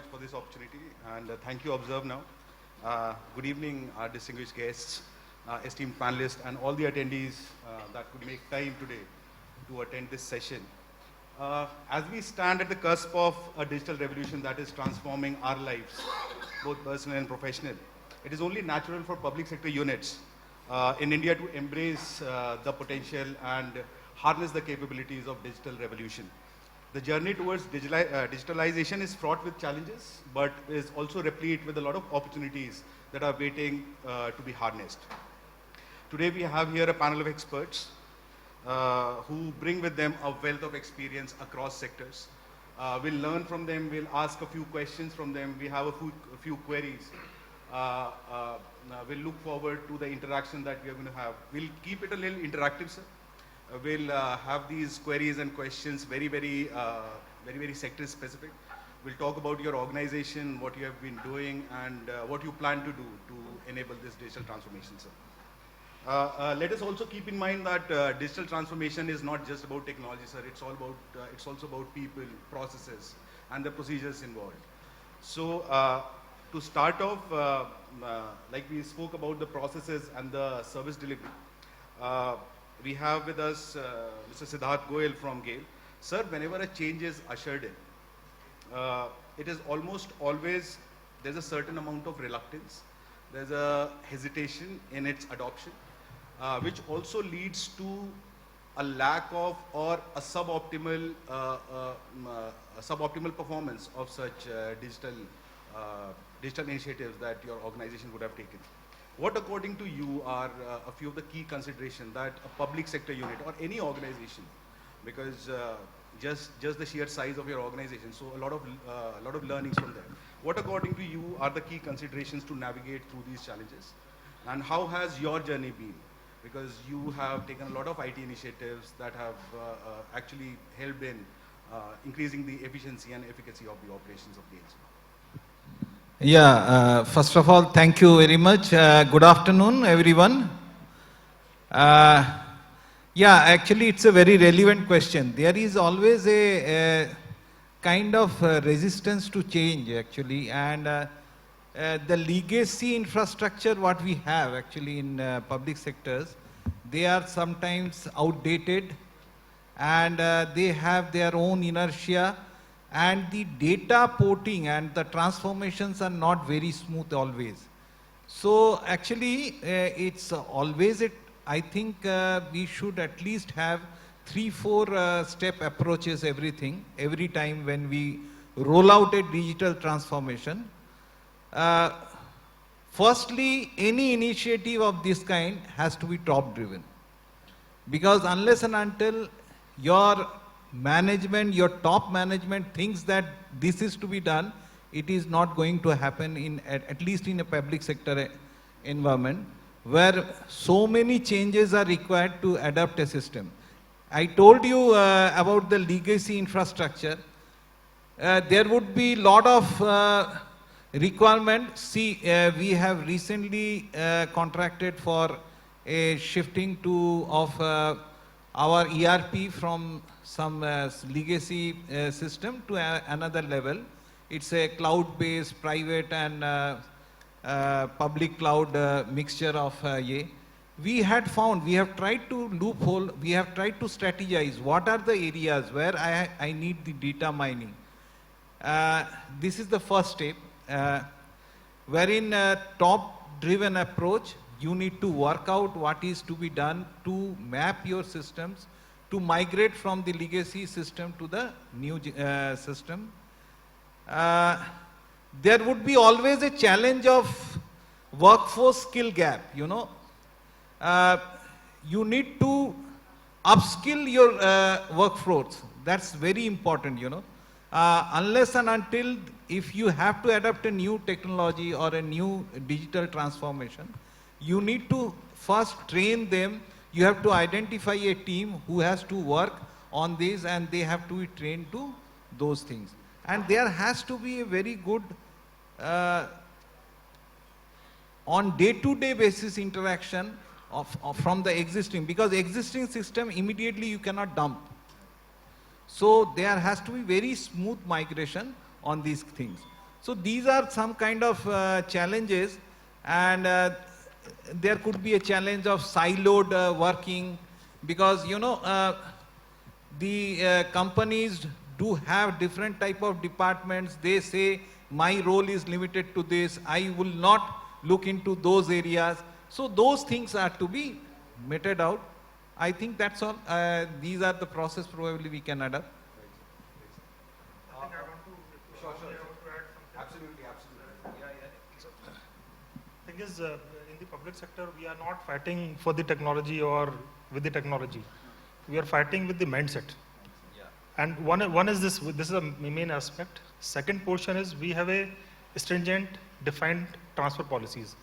much for this opportunity, and thank you, ObserveNow. Good evening, our distinguished guests, esteemed panelists, and all the attendees that could make time today to attend this session. As we stand at the cusp of a digital revolution that is transforming our lives, both personal and professional, it is only natural for public sector units in India to embrace the potential and harness the capabilities of digital revolution. The journey towards digitalization is fraught with challenges, but is also replete with a lot of opportunities that are waiting to be harnessed. Today we have here a panel of experts who bring with them a wealth of experience across sectors. We'll learn from them, we'll ask a few questions from them, we have a few queries. We'll look forward to the interaction that we are going to have. We'll keep it a little interactive, sir. We'll have these queries and questions very sector specific. We'll talk about your organization, what you have been doing, and what you plan to do to enable this digital transformation, sir. Let us also keep in mind that digital transformation is not just about technology, sir. It's also about people, processes, and the procedures involved. So to start off, like we spoke about the processes and the service delivery. We have with us Mr. Siddhartha Goyal from GAIL. Sir, whenever a change is ushered in, it is almost always, there's a certain amount of reluctance. There's a hesitation in its adoption, which also leads to a lack of or a suboptimal performance of such digital initiatives that your organization would have taken. What, according to you, are a few of the key considerations that a public sector unit or any organization, because just the sheer size of your organization, so a lot of learnings from there. What, according to you, are the key considerations to navigate through these challenges, and how has your journey been? Because you have taken a lot of IT initiatives that have actually helped in increasing the efficiency and efficacy of the operations of the agency. Yeah, first of all, thank you very much. Good afternoon, everyone. Yeah, actually, it's a very relevant question. There is always a kind of resistance to change, actually, and the legacy infrastructure what we have actually in public sectors, they are sometimes outdated, and they have their own inertia. And the data porting and the transformations are not very smooth always. So actually, it's always, I think we should at least have 3-4 step approaches every time when we roll out a digital transformation. Firstly, any initiative of this kind has to be top driven. Because unless and until your management, your top management thinks that this is to be done, it is not going to happen at least in a public sector environment where so many changes are required to adapt a system. I told you about the legacy infrastructure. There would be a lot of requirement. See, we have recently contracted for a shifting of our ERP from some legacy system to another level. It's a cloud-based, private and public cloud mixture of We had found, we have tried to loophole, we have tried to strategize what are the areas where I need the data mining. This is the first step, wherein a top-driven approach, you need to work out what is to be done to map your systems, to migrate from the legacy system to the new system. There would be always a challenge of workforce skill gap, you know. You need to upskill your workforce. That's very important, you know. Unless and until if you have to adapt a new technology or a new digital transformation, you need to first train them. You have to identify a team who has to work on this and they have to be trained to those things. And there has to be a very good on day-to-day basis interaction from the existing, because existing system immediately you cannot dump. So there has to be very smooth migration on these things. So these are some kind of challenges, and there could be a challenge of siloed working, because the companies do have different type of departments. They say my role is limited to this, I will not look into those areas. So those things are to be meted out. I think that's all. These are the process probably we can adapt. I think I want to, sure, sure. Add something. Absolutely, absolutely. Thing is, in the public sector, we are not fighting for the technology or with the technology. We are fighting with the mindset. And one is this is a main aspect. Second portion is we have a stringent, defined transfer policies.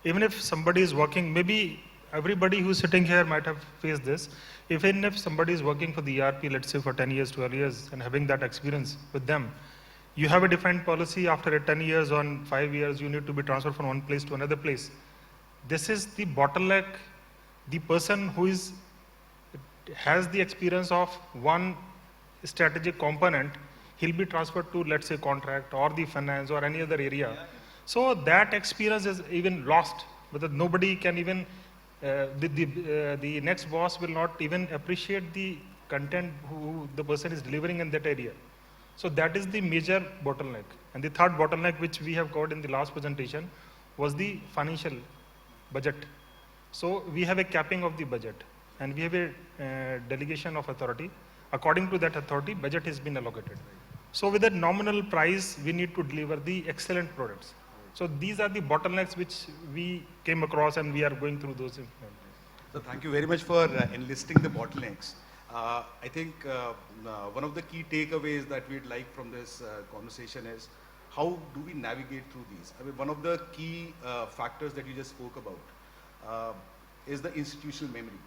Even if somebody is working, maybe everybody who's sitting here might have faced this. Even if somebody is working for the ERP, let's say for 10 years, 12 years, and having that experience with them, you have a defined policy. After 10 years or 5 years, you need to be transferred from one place to another place. This is the bottleneck. The person who has the experience of one strategic component, he'll be transferred to, let's say, contract or the finance or any other area. So that experience is even lost, because nobody can even, the next boss will not even appreciate the content who the person is delivering in that area. So that is the major bottleneck. And the third bottleneck, which we have got in the last presentation, was the financial budget. So we have a capping of the budget, and we have a delegation of authority. According to that authority, budget has been allocated. So with that nominal price, we need to deliver the excellent products. So these are the bottlenecks which we came across, and we are going through those. So thank you very much for enlisting the bottlenecks. I think one of the key takeaways that we'd like from this conversation is how do we navigate through these? I mean, one of the key factors that you just spoke about is the institutional memory.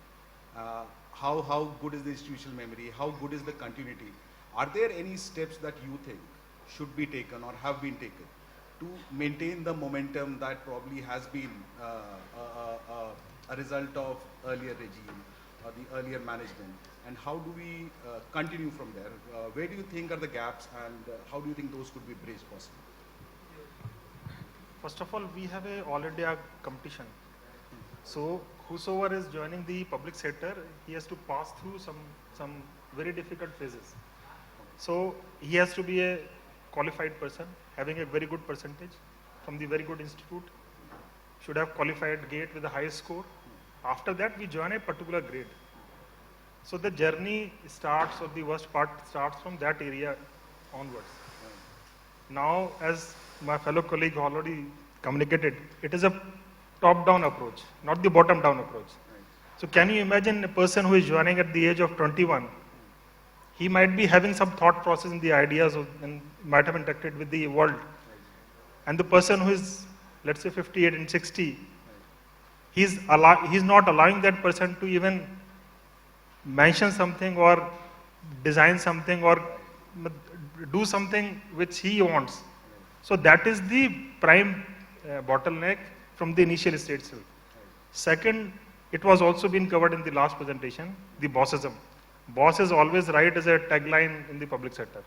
How good is the institutional memory? How good is the continuity? Are there any steps that you think should be taken or have been taken to maintain the momentum that probably has been a result of earlier regime or the earlier management? And how do we continue from there? Where do you think are the gaps, and how do you think those could be bridged possibly? First of all, we have already a competition. So whosoever is joining the public sector, he has to pass through some very difficult phases. So he has to be a qualified person, having a very good percentage from the very good institute, should have qualified GATE with the highest score. After that, we join a particular grade. So the journey starts, or the worst part starts from that area onwards. Now, as my fellow colleague already communicated, it is a top-down approach, not the bottom-down approach. So can you imagine a person who is joining at the age of 21? He might be having some thought process in the ideas and might have interacted with the world. And the person who is, let's say, 58 and 60, he's not allowing that person to even mention something or design something or do something which he wants. So that is the prime bottleneck from the initial stage itself. Second, it was also been covered in the last presentation, the bossism. Boss is always right as a tagline in the public sector.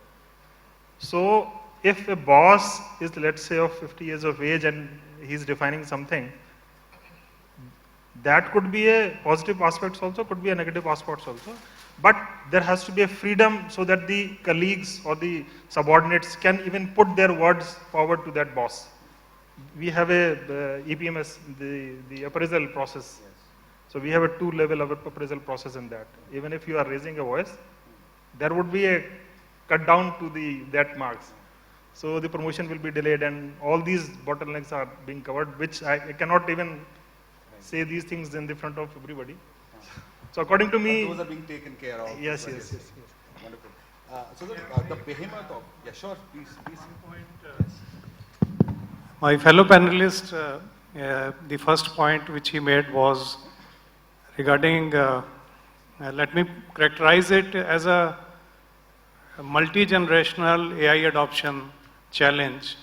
So if a boss is, let's say, of 50 years of age and he's defining something, that could be a positive aspect also, could be a negative aspect also. But there has to be a freedom so that the colleagues or the subordinates can even put their words forward to that boss. We have a EPMS, the appraisal process. Yes. So we have a 2-level of appraisal process in that. Even if you are raising a voice, there would be a cut down to that marks. So the promotion will be delayed, and all these bottlenecks are being covered, which I cannot even say these things in the front of everybody. So according to me, those are being taken care of. Yes. Wonderful. So the behemoth of, yeah, sure, please. My fellow panelist, the first point which he made was regarding, let me characterize it as a multi-generational AI adoption challenge,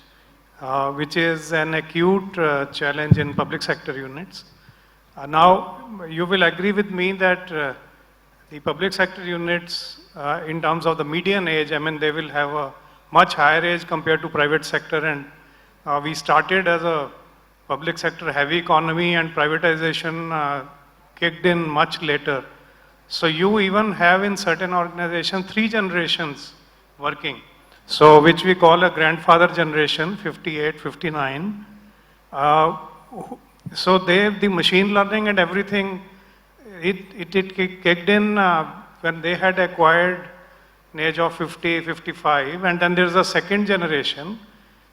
which is an acute challenge in public sector units. Now, you will agree with me that the public sector units, in terms of the median age, I mean, they will have a much higher age compared to private sector, and We started as a public sector heavy economy, and privatization kicked in much later. So you even have in certain organizations 3 generations working. So which we call a grandfather generation, 58, 59. So the machine learning and everything, it kicked in when they had acquired an age of 50, 55, and then there's a second generation,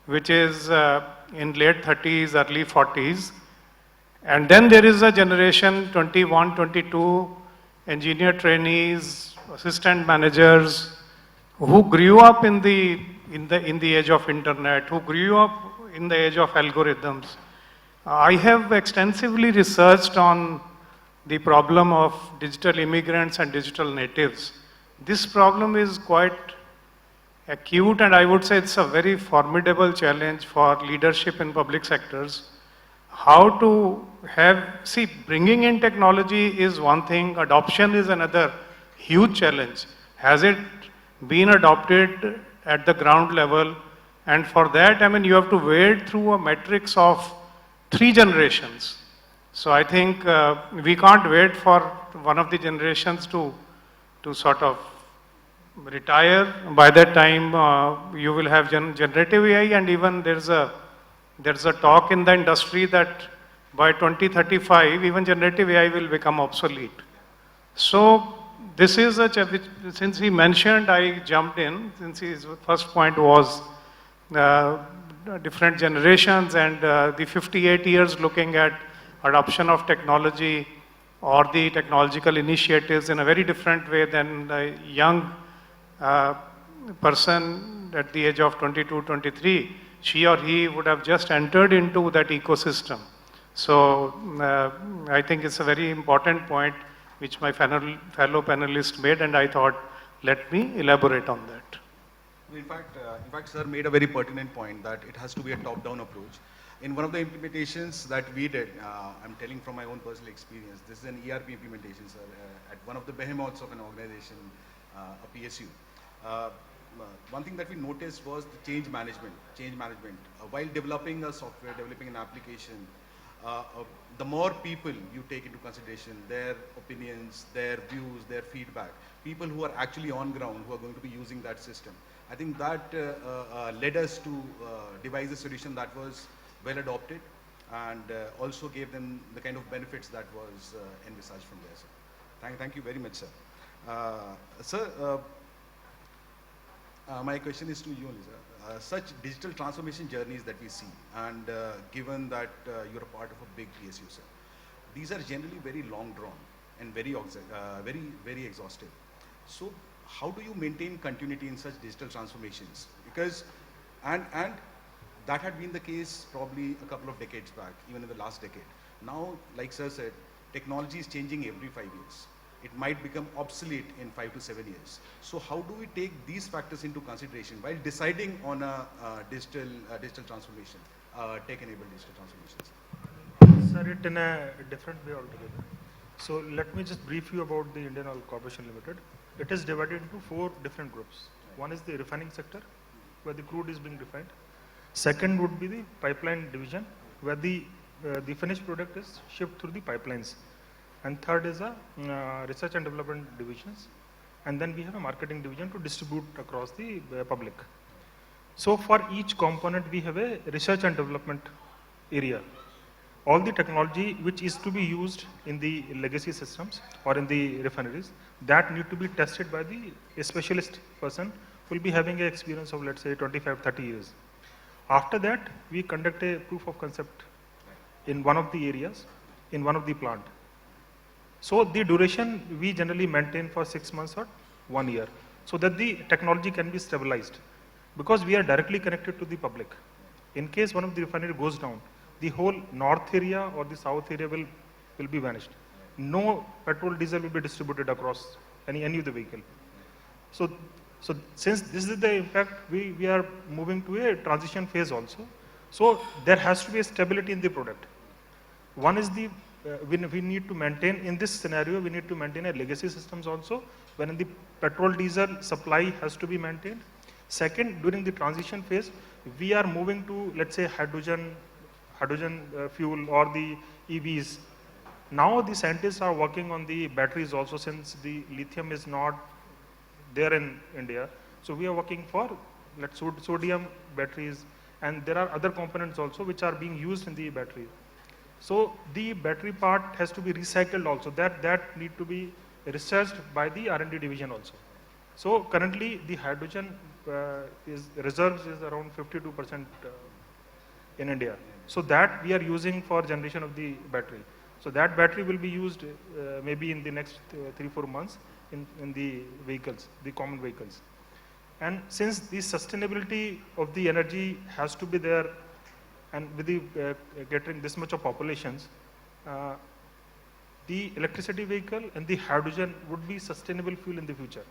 which is in late 30s, early 40s. And then there is a generation 21, 22, engineer trainees, assistant managers, who grew up in the age of internet, who grew up in the age of algorithms. I have extensively researched on the problem of digital immigrants and digital natives. This problem is quite acute, and I would say it's a very formidable challenge for leadership in public sectors. How to bringing in technology is one thing, adoption is another huge challenge. Has it been adopted at the ground level? And for that, I mean, you have to wade through a matrix of 3 generations. So I think we can't wait for one of the generations to sort of retire. By that time, you will have generative AI, and even there's a talk in the industry that by 2035, even generative AI will become obsolete. So this is since he mentioned, I jumped in, since his first point was different generations, and the 58 years looking at adoption of technology or the technological initiatives in a very different way than the young person at the age of 22, 23. She or he would have just entered into that ecosystem. So I think it's a very important point which my fellow panelist made, and I thought, let me elaborate on that. In fact, sir made a very pertinent point that it has to be a top-down approach. In one of the implementations that we did, I'm telling from my own personal experience, this is an ERP implementation, sir, at one of the behemoths of an organization, a PSU. One thing that we noticed was the change management. While developing a software, developing an application, the more people you take into consideration, their opinions, their views, their feedback, people who are actually on ground, who are going to be using that system, I think that led us to devise a solution that was well adopted and also gave them the kind of benefits that was envisaged from there, sir. Thank you very much, sir. Sir, my question is to you only, sir. Such digital transformation journeys that we see, and given that you're a part of a big PSU, sir, these are generally very long drawn and very exhaustive. So how do you maintain continuity in such digital transformations? Because, and that had been the case probably a couple of decades back, even in the last decade. Now, like sir said, technology is changing every 5 years. It might become obsolete in 5 to 7 years. So how do we take these factors into consideration while deciding on a digital transformation, tech-enabled digital transformations? Sir, it in a different way altogether. So let me just brief you about the Indian Oil Corporation Limited. It is divided into 4 different groups. One is the refining sector, where the crude is being refined. Second would be the pipeline division, where the finished product is shipped through the pipelines. And third is a research and development divisions. And then we have a marketing division to distribute across the public. So for each component, we have a research and development area. All the technology which is to be used in the legacy systems or in the refineries, that need to be tested by a specialist person who will be having an experience of, let's say, 25, 30 years. After that, we conduct a proof of concept in one of the areas, in one of the plant. So the duration we generally maintain for 6 months or 1 year, so that the technology can be stabilized, because we are directly connected to the public. In case one of the refinery goes down, the whole north area or the south area will be vanished. No petrol, diesel will be distributed across any of the vehicle. So since this is the impact, we are moving to a transition phase also. So there has to be a stability in the product. One is we need to maintain, in this scenario, we need to maintain a legacy systems also, wherein the petrol diesel supply has to be maintained. Second, during the transition phase, we are moving to, let's say, hydrogen fuel or the EVs. Now the scientists are working on the batteries also, since the lithium is not there in India. So we are working for sodium batteries, and there are other components also which are being used in the battery. So the battery part has to be recycled also. That need to be researched by the R&D division also. So currently the hydrogen reserves is around 52% in India. So that we are using for generation of the battery. So that battery will be used maybe in the next 3-4 months in the vehicles, the common vehicles. And since the sustainability of the energy has to be there, and with the getting this much of populations, the electricity vehicle and the hydrogen would be sustainable fuel in the future.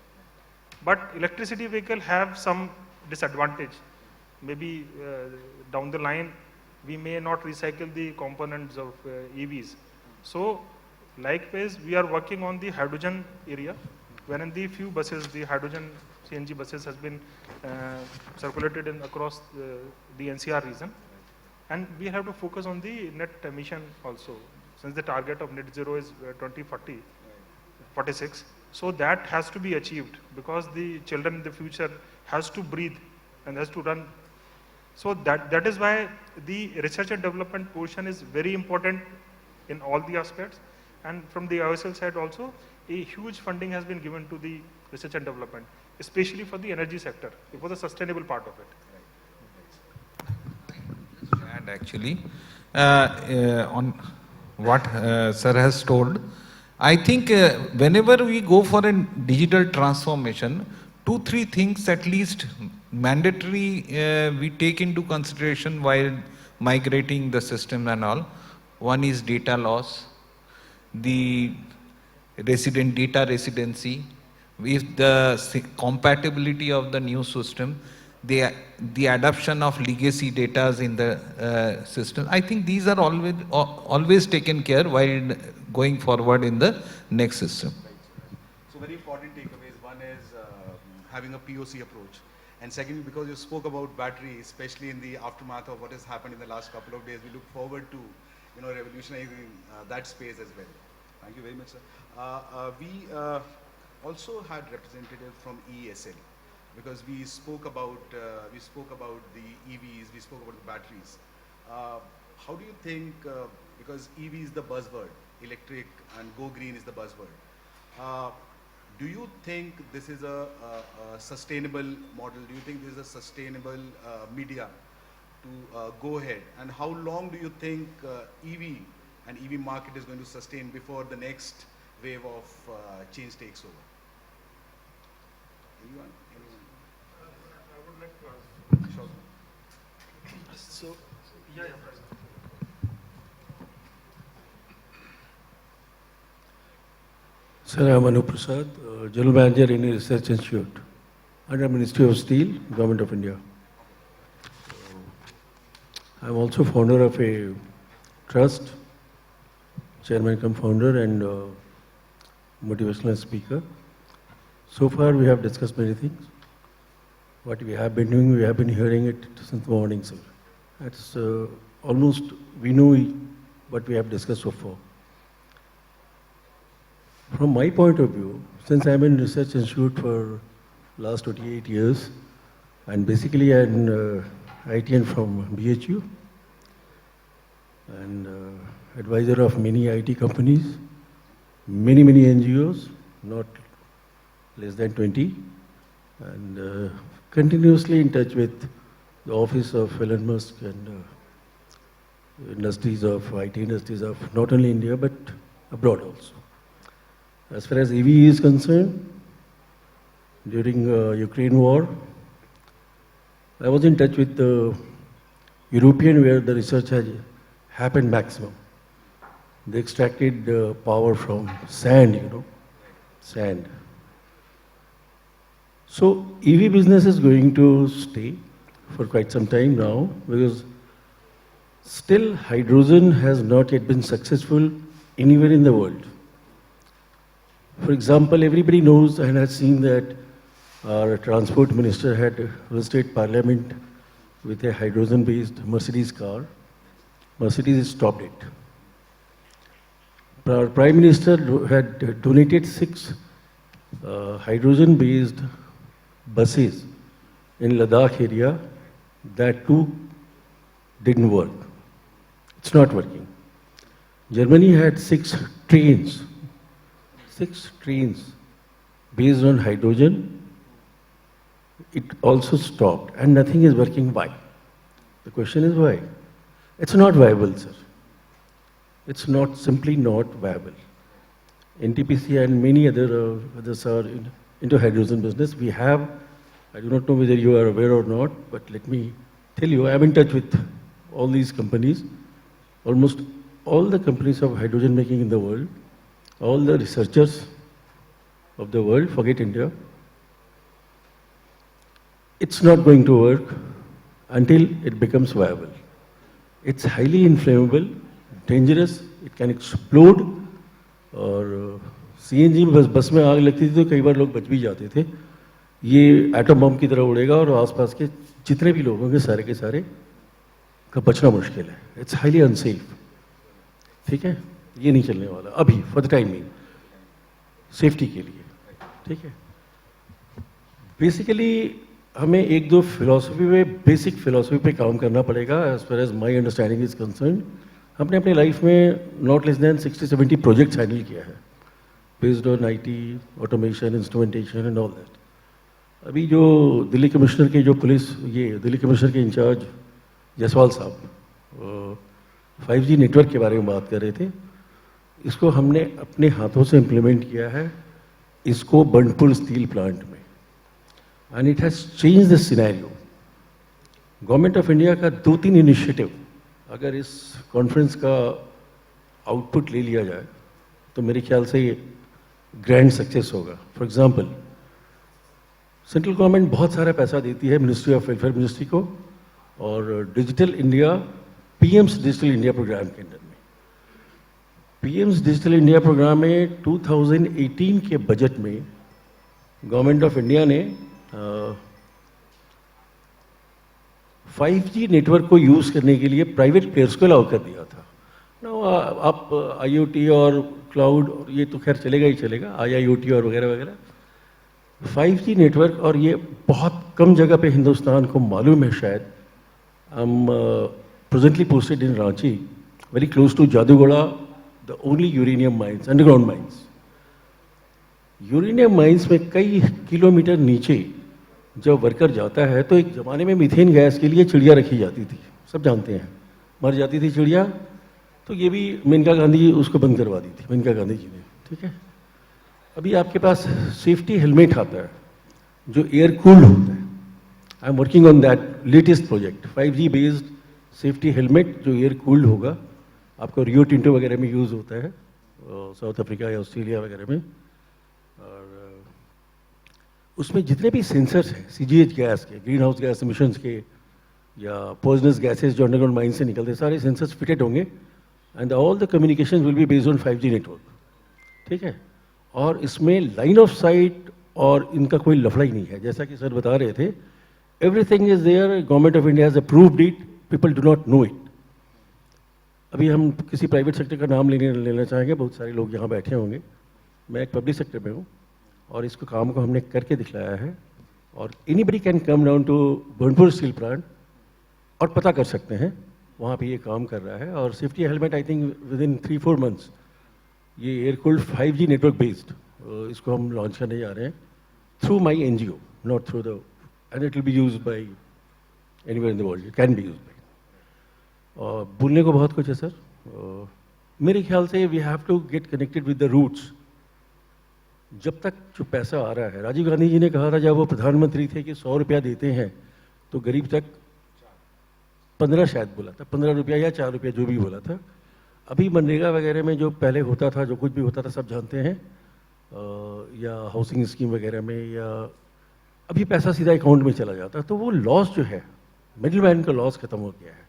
But electricity vehicle have some disadvantage. Maybe down the line, we may not recycle the components of EVs. So likewise, we are working on the hydrogen area, wherein the few buses, the hydrogen CNG buses has been circulated across the NCR region. And we have to focus on the net emission also, since the target of net zero is 2046. So that has to be achieved, because the children in the future has to breathe and has to run. So that is why the research and development portion is very important in all the aspects. And from the IOCL side also, a huge funding has been given to the research and development, especially for the energy sector, for the sustainable part of it. And actually, on what sir has told, I think whenever we go for a digital transformation, 2-3 things at least mandatory we take into consideration while migrating the system and all. One is data loss, the data residency, with the compatibility of the new system, the adoption of legacy data in the system. I think these are always taken care while going forward in the next system. So very important takeaways. One is having a POC approach. And secondly, because you spoke about battery, especially in the aftermath of what has happened in the last couple of days, we look forward to revolutionizing that space as well. Thank you very much, sir. We also had representative from ESL, because we spoke about the EVs, we spoke about the batteries. How do you think, because EV is the buzzword, electric and go green is the buzzword, do you think this is a sustainable model? Do you think this is a sustainable media to go ahead? And how long do you think EV and EV market is going to sustain before the next wave of change takes over? Anyone? I would like to ask. Sure. So, yeah. Sir, I am Anup Prasad, General Manager in a Research Institute under Ministry of Steel, Government of India. I am also founder of a trust, chairman come founder and motivational speaker. So far we have discussed many things. What we have been doing, we have been hearing it since the morning, sir. That's almost, we know what we have discussed so far. From my point of view, since I'm in Research Institute for last 28 years, and basically I'm ITN from BHU, and advisor of many IT companies, many NGOs, not less than 20, and continuously in touch with the office of Elon Musk and industries of IT industries of not only India but abroad also. As far as EV is concerned, during Ukraine war, I was in touch with the European where the research has happened maximum. They extracted power from sand, sand. So EV business is going to stay for quite some time now, because still hydrogen has not yet been successful anywhere in the world. For example, everybody knows and has seen that our transport minister had visited Parliament with a hydrogen-based Mercedes car. Mercedes stopped it. Our Prime Minister had donated 6 hydrogen-based buses in Ladakh area. That too didn't work. It's not working. Germany had 6 trains based on hydrogen. It also stopped and nothing is working. Why? The question is why? It's not viable, sir. It's not simply not viable. NTPC and many others are into hydrogen business. We have, I do not know whether you are aware or not, but let me tell you, I am in touch with all these companies, almost all the companies of hydrogen making in the world, all the researchers of the world, forget India. It's not going to work until it becomes viable. It's highly inflammable, dangerous, it can explode. और CNG में बस में आग लगती थी तो कई बार लोग बच भी जाते थे. ये एटम बम की तरह उड़ेगा और आसपास के जितने भी लोग होंगे सारे के सारे का बचना मुश्किल है. It's highly unsafe. ठीक है, ये नहीं चलने वाला अभी for the time being, safety के लिए. ठीक है, बेसिकली हमें 1-2 फिलॉसफी में, बेसिक फिलॉसफी पे काम करना पड़ेगा. As far as my understanding is concern, हमने अपनी लाइफ में not less than 60-70 projects handle किया है based on IT, automation, instrumentation and all that. अभी जो दिल्ली कमिश्नर के दिल्ली कमिश्नर के incharge Jaiswal sahab 5G network के बारे में बात कर रहे थे. इसको हमने अपने हाथों से इम्प्लीमेंट किया है, इसको बंटपुर स्टील प्लांट में, and it has change the scenario. Government of India का 2-3 इनिशिएटिव अगर इस कॉन्फ्रेंस का आउटपुट ले लिया जाए तो मेरे ख्याल से ये ग्रैंड सक्सेस होगा. फॉर एग्जांपल, सेंट्रल गवर्नमेंट बहुत सारा पैसा देती है मिनिस्ट्री ऑफ वेलफेयर मिनिस्ट्री को, और digital India, PM's digital India programme के अंदर में, PM's डिजिटल इंडिया प्रोग्राम में 2018 के बजट में गवर्नमेंट ऑफ इंडिया ने 5G नेटवर्क को यूज़ करने के लिए प्राइवेट प्लेयर्स को अलाउ कर दिया था. ना आप IoT और क्लाउड और ये तो खैर चलेगा ही चलेगा, IIoT और वगैरह वगैरह. 5G नेटवर्क, और ये बहुत कम जगह पे हिंदुस्तान को मालूम है शायद. हम presently posted in Ranchi, very close to Jaduguda, the only uranium mines, underground mines. Uranium mines में कई किलोमीटर नीचे जब वर्कर जाता है तो एक ज़माने में मीथेन गैस के लिए चिड़िया रखी जाती थी, सब जानते हैं, मर जाती थी चिड़िया, तो ये भी मेनका गांधी उसको बंद करवा दी थी, मेनका गांधी जी ने. ठीक है, अभी आपके पास सेफ्टी हेलमेट आता है जो एयर कूल्ड होता है. I am working on that latest project, 5G based safety helmet जो एयर कूल्ड होगा. आपको रियो टिंटो वगैरह में यूज़ होता है, साउथ अफ्रीका या ऑस्ट्रेलिया वगैरह में. और उसमें जितने भी सेंसर्स हैं CGH गैस के, ग्रीन हाउस गैस एमिशंस के, या पॉइजनस गैसेज जो अंडरग्राउंड माइन से निकलते, सारे सेंसर्स फिटेड होंगे, and all the communication will be based on 5G network. ठीक है, और इसमें लाइन ऑफ साइट और इनका कोई लफड़ा ही नहीं है. जैसा कि सर बता रहे थे, everything is there, government of India has approved it, people do not know it. अभी हम किसी प्राइवेट सेक्टर का नाम लेना चाहेंगे, बहुत सारे लोग यहाँ बैठे होंगे. मैं एक पब्लिक सेक्टर में हूँ और इसको काम को हमने करके दिखलाया है, और anybody can come down to Burnpur steel plant और पता कर सकते हैं वहाँ पे ये काम कर रहा है. और safety helmet I think with in 3-4 months ये air cooled 5G network based इसको हम लॉन्च करने जा रहे हैं through my NGO, not through the, and it will be used by anywhere in the world, it can be used by. और बोलने को बहुत कुछ है सर. मेरे ख्याल से we have to get connected with the roots. जब तक जो पैसा आ रहा है, राजीव गांधी जी ने कहा था जब वो प्रधानमंत्री थे कि 100 रुपया देते हैं तो गरीब तक 15 शायद बोला था, 15 रुपया या 4 रुपया जो भी बोला था. अभी मनरेगा वगैरह में जो पहले होता था, जो कुछ भी होता था सब जानते हैं, या हाउसिंग स्कीम वगैरह में, या अभी पैसा सीधा अकाउंट में चला जाता, तो वो लॉस जो है, मिडिल मैन का लॉस खत्म हो गया है.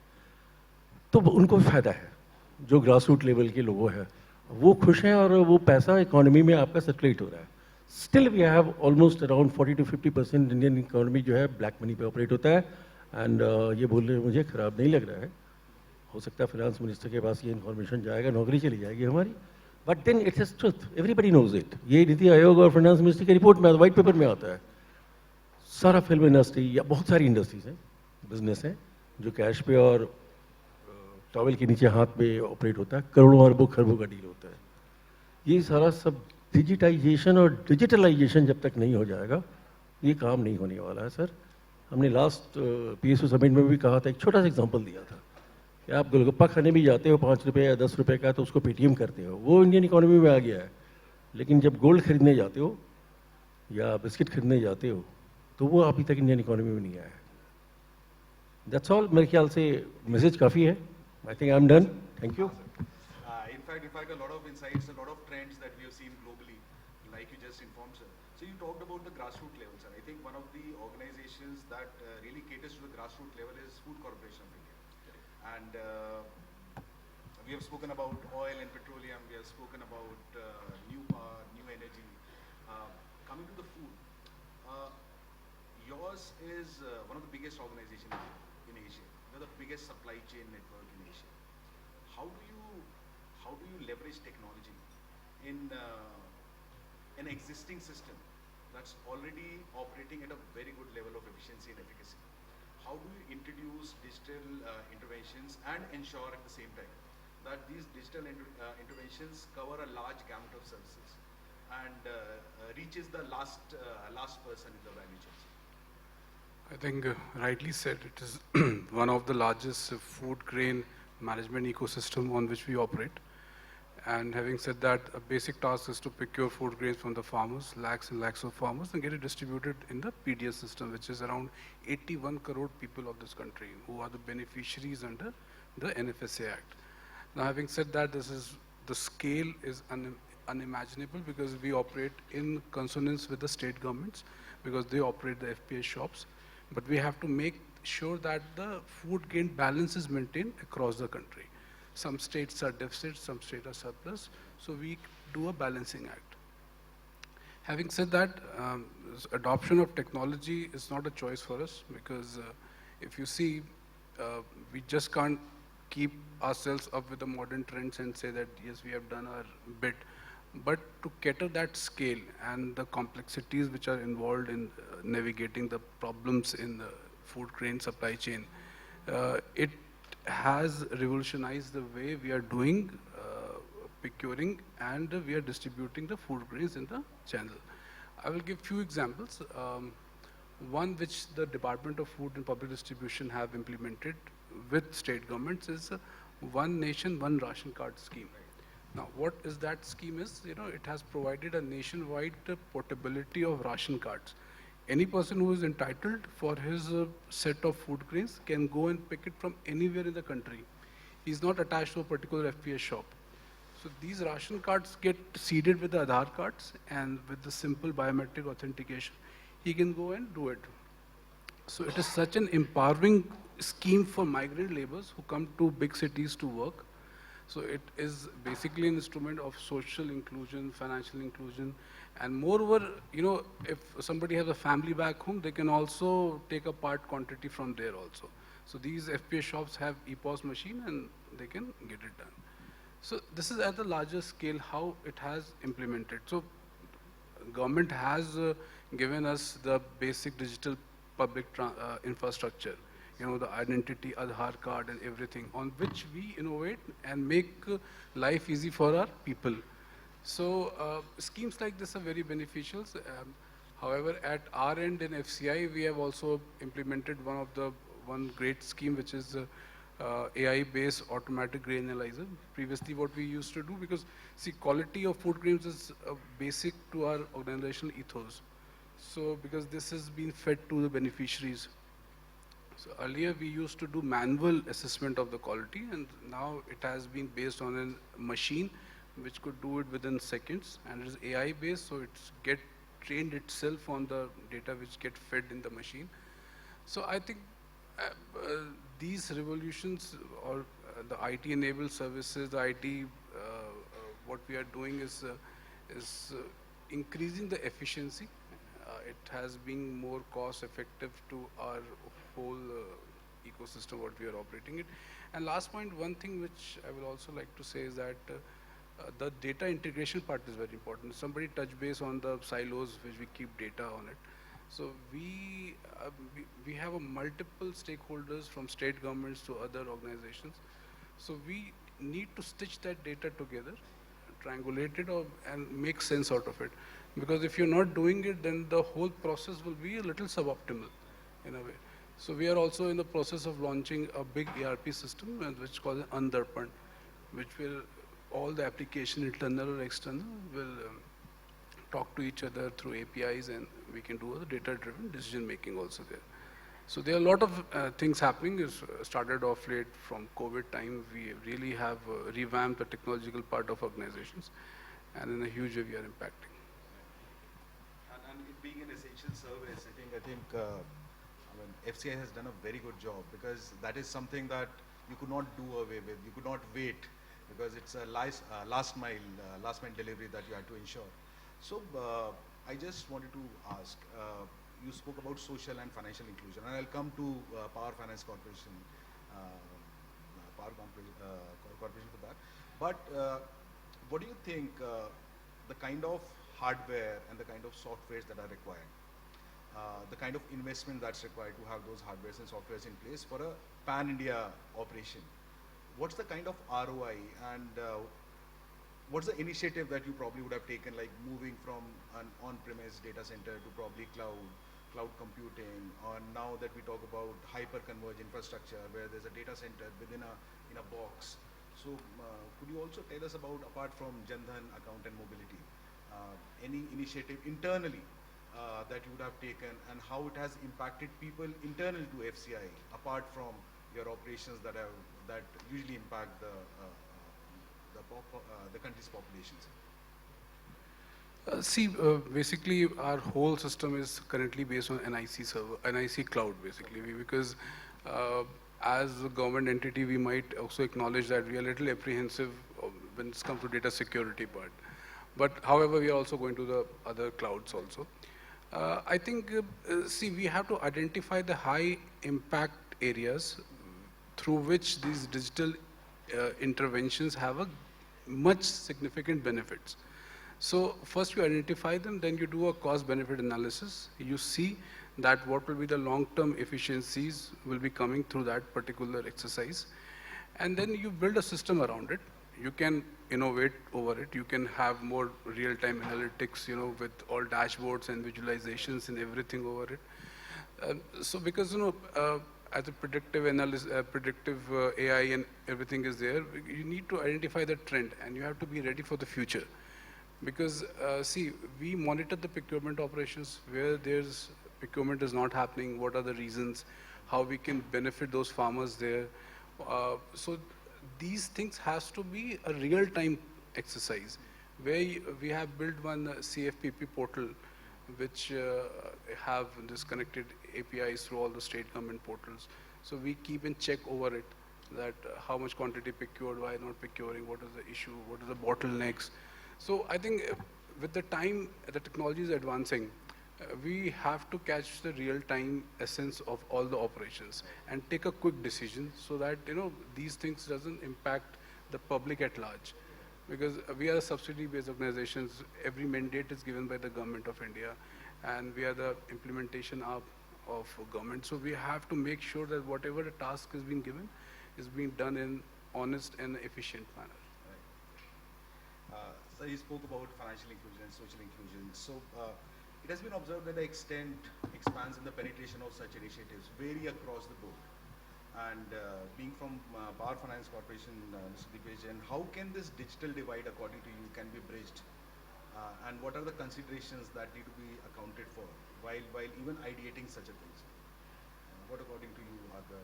तो उनको फ़ायदा है, जो ग्रास रूट लेवल के लोगों हैं वो खुश हैं, और वो पैसा इकोनॉमी में आपका सर्कुलेट हो रहा है. Still we have almost around 40 to 50% Indian economy जो है black money पे operate होता है, and ये बोलने में मुझे खराब नहीं लग रहा है. हो सकता है finance minister के पास ये information जाएगा, नौकरी चली जाएगी हमारी. But then it is truth. Everybody knows it. ये नीति आयोग और finance minister की report में white paper में आता है. सारा फिल्म इंडस्ट्री या बहुत सारी इंडस्ट्रीज हैं, बिजनेस हैं, जो कैश पे और टॉवेल के नीचे हाथ में ऑपरेट होता है, करोड़ों अरबों खरबों का डील होता है. ये सारा सब डिजिटाइजेशन और डिजिटलाइजेशन जब तक नहीं हो जाएगा, ये काम नहीं होने वाला है सर. हमने लास्ट PSU समिट में भी कहा था, एक छोटा सा एग्जांपल दिया था कि आप गोलगप्पा खाने भी जाते हो 5 रुपये या 10 रुपये का, तो उसको पेटीएम करते हो, वो इंडियन इकोनॉमी में आ गया है. लेकिन जब गोल्ड खरीदने जाते हो या बिस्किट खरीदने जाते हो, तो वो अभी तक इंडियन इकोनॉमी में नहीं आया है. That's all. मेरे ख्याल से मैसेज काफ़ी है. I think I am done. Thank you. In fact, a lot of insights, a lot of trends that we have seen globally, like you just informed, sir. So you talked about the grassroots level, sir. I think one of the organizations that really caters to the grassroots level is Food Corporation of India. And we have spoken about oil and petroleum. We have spoken about new power, new energy. Coming to the food, yours is one of the biggest organizations in Asia. You're the biggest supply chain network in Asia. How do you leverage technology in an existing system that's already operating at a very good level of efficiency and efficacy? How do you introduce digital interventions and ensure at the same time that these digital interventions cover a large gamut of services and reaches the last person in the value chain? I think rightly said, it is one of the largest food grain management ecosystem on which we operate. And having said that, a basic task is to procure food grains from the farmers, lakhs and lakhs of farmers, and get it distributed in the PDS system, which is around 81 crore people of this country who are the beneficiaries under the NFSA Act. Now, having said that, the scale is unimaginable because we operate in consonance with the state governments because they operate the FPS shops. But we have to make sure that the food grain balance is maintained across the country. Some states are deficit, some states are surplus, so we do a balancing act. Having said that, adoption of technology is not a choice for us because if you see, we just can't keep ourselves up with the modern trends and say that yes, we have done our bit. But to cater that scale and the complexities which are involved in navigating the problems in the food grain supply chain, it has revolutionized the way we are doing procuring and we are distributing the food grains in the channel. I will give few examples. One which the Department of Food and Public Distribution have implemented with state governments is One Nation, One Ration Card scheme. Now, what is that scheme is, it has provided a nationwide portability of ration cards. Any person who is entitled for his set of food grains can go and pick it from anywhere in the country. He's not attached to a particular FPS shop. So these ration cards get seeded with the Aadhaar cards, and with the simple biometric authentication, he can go and do it. So it is such an empowering scheme for migrant laborers who come to big cities to work. So it is basically an instrument of social inclusion, financial inclusion, and moreover, if somebody has a family back home, they can also take a part quantity from there also. So these FPS shops have EPOS machine and they can get it done. So this is at the larger scale how it has implemented. So government has given us the basic digital public infrastructure, the identity, Aadhaar card and everything on which we innovate and make life easy for our people. So schemes like this are very beneficial. However, at our end in FCI, we have also implemented one great scheme, which is AI-based automatic grain analyzer. Previously, what we used to do, because see, quality of food grains is basic to our organizational ethos. So because this has been fed to the beneficiaries. So earlier we used to do manual assessment of the quality, and now it has been based on a machine which could do it within seconds, and it is AI based, so it's get trained itself on the data which get fed in the machine. So I think these revolutions or the IT enabled services, the IT, what we are doing is increasing the efficiency. It has been more cost effective to our whole ecosystem what we are operating it. And last point, one thing which I will also like to say is that the data integration part is very important. Somebody touch base on the silos which we keep data on it. So we have a multiple stakeholders from state governments to other organizations. So we need to stitch that data together, triangulate it and make sense out of it. Because if you're not doing it, then the whole process will be a little suboptimal in a way. So we are also in the process of launching a big ERP system which is called Andarpan, which will, all the application, internal or external, will talk to each other through APIs, and we can do a data-driven decision making also there. So there are a lot of things happening. It's started off late from COVID time. We really have revamped the technological part of organizations, and in a huge way we are impacting. And it being an essential service, I think FCI has done a very good job, because that is something that you could not do away with. You could not wait, because it's a last mile delivery that you had to ensure. So I just wanted to ask, you spoke about social and financial inclusion, and I'll come to Power Finance Corporation, Corporation for that. But what do you think the kind of hardware and the kind of softwares that are required, the kind of investment that's required to have those hardwares and softwares in place for a pan-India operation? What's the kind of ROI, and what's the initiative that you probably would have taken, like moving from an on-premise data center to probably cloud computing, or now that we talk about hyper-converged infrastructure where there's a data center within in a box. So could you also tell us about, apart from Jan Dhan account and mobility, any initiative internally that you would have taken, and how it has impacted people internal to FCI, apart from your operations that usually impact the country's populations? Basically our whole system is currently based on NIC server, NIC cloud basically, because as a government entity we might also acknowledge that we are a little apprehensive when it comes to data security part. But however, we are also going to the other clouds also. I think, we have to identify the high impact areas through which these digital interventions have a much significant benefits. So first you identify them, then you do a cost benefit analysis. You see that what will be the long-term efficiencies will be coming through that particular exercise. And then you build a system around it. You can innovate over it. You can have more real-time analytics, with all dashboards and visualizations and everything over it. So because, as a predictive analysis, predictive AI and everything is there, you need to identify the trend, and you have to be ready for the future. Because, we monitor the procurement operations, where there's procurement is not happening, what are the reasons, how we can benefit those farmers there. So these things has to be a real-time exercise, where we have built one CFPP portal, which have this connected APIs through all the state government portals. So we keep in check over it, that how much quantity procured, why not procuring, what is the issue, what are the bottlenecks. So I think with the time the technology is advancing, we have to catch the real-time essence of all the operations and take a quick decision, so that these things doesn't impact the public at large. Because we are a subsidy-based organizations, every mandate is given by the government of India, and we are the implementation arm of government. So we have to make sure that whatever the task is being given is being done in honest and efficient manner. So you spoke about financial inclusion and social inclusion. So it has been observed that the extent, expanse, and the penetration of such initiatives vary across the board. And being from Power Finance Corporation, Mr. Dipesh, and how can this digital divide, according to you, can be bridged? And what are the considerations that need to be accounted for while even ideating such a thing? What, according to you, are the